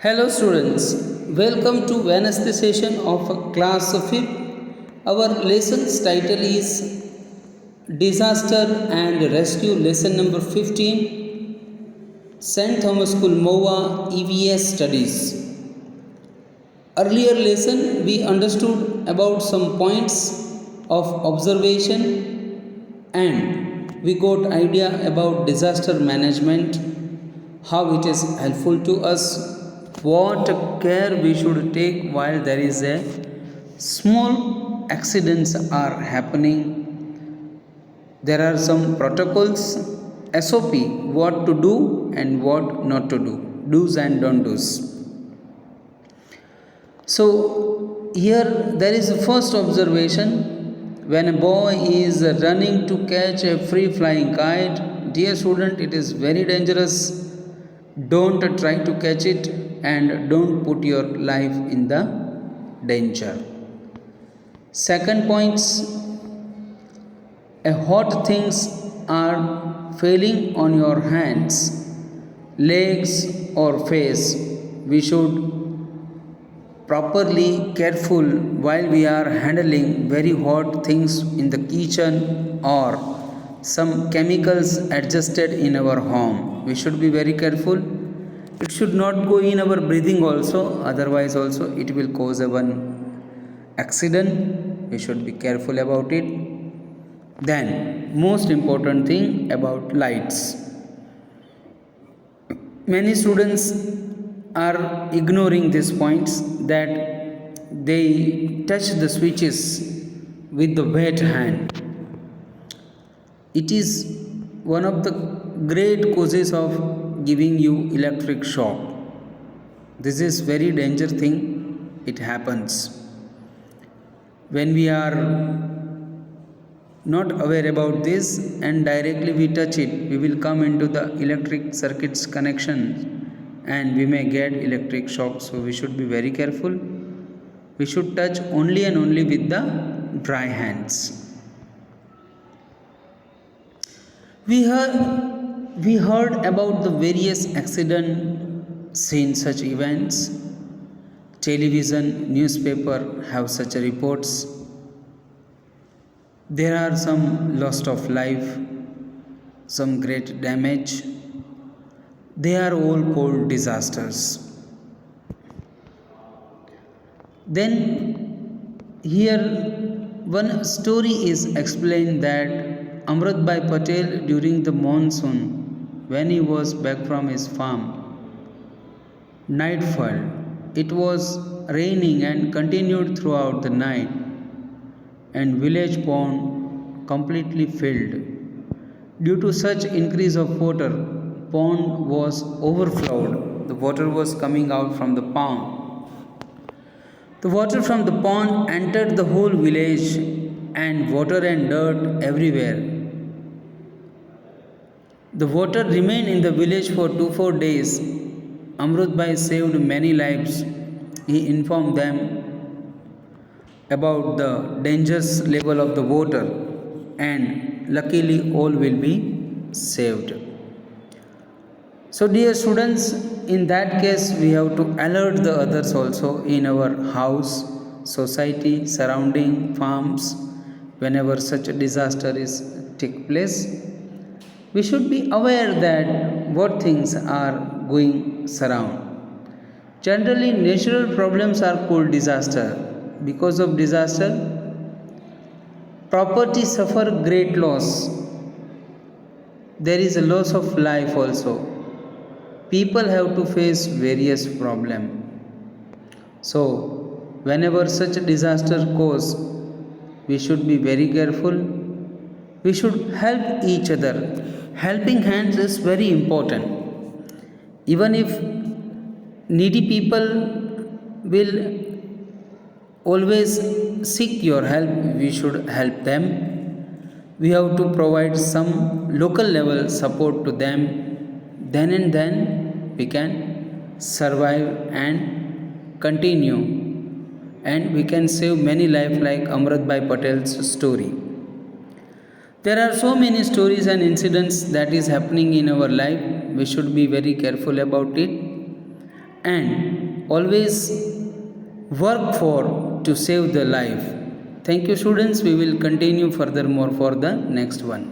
Hello students, welcome to Wednesday session of class 5th. Our lesson's title is Disaster and Rescue lesson number 15, St. Thomas School MOA EVS studies. Earlier lesson we understood about some points of observation and we got idea about disaster management, how it is helpful to us, what care we should take while there is a small accidents are happening. There are some protocols, SOP, what to do and what not to do, do's and don't do's. So here there is a first observation. When a boy is running to catch a free flying kite, dear student, it is very dangerous. Don't try to catch it and don't put your life in the danger. Second points, a hot things are failing on your hands, legs or face. We should properly careful while we are handling very hot things in the kitchen or some chemicals adjusted in our home. We should be very careful. It should not go in our breathing also, otherwise also it will cause a one accident. We should be careful about it. Then most important thing about lights. Many students are ignoring these points that they touch the switches with the wet hand. It is one of the great causes of giving you electric shock. This is very dangerous thing. It happens when we are not aware about this and directly we touch it, we will come into the electric circuits connection and we may get electric shock. So we should be very careful. We should touch only and only with the dry hands. We heard about the various accidents in such events. Television, newspaper have such reports. There are some loss of life, some great damage. They are all called disasters. Then here one story is explained that Amrat Bhai Patel during the monsoon when he was back from his farm, nightfall, it was raining and continued throughout the night and village pond completely filled. Due to such increase of water, pond was overflowed. The water was coming out from the pond. The water from the pond entered the whole village and water and dirt everywhere. The water remained in the village for 2-4 days. Amrut Bhai saved many lives. He informed them about the dangerous level of the water and luckily all will be saved. So dear students, in that case we have to alert the others also in our house, society, surrounding, farms. Whenever such a disaster is take place, we should be aware that what things are going surround. Generally, natural problems are called disaster. Because of disaster, property suffer great loss. There is a loss of life also. People have to face various problems. So, whenever such a disaster goes, we should be very careful. We should help each other. Helping hands is very important. Even if needy people will always seek your help, we should help them. We have to provide some local level support to them. Then and then we can survive and continue. And we can save many lives like Amrat Bhai Patel's story. There are so many stories and incidents that is happening in our life. We should be very careful about it. and always work for to save the life. Thank you students. We will continue furthermore for the next one.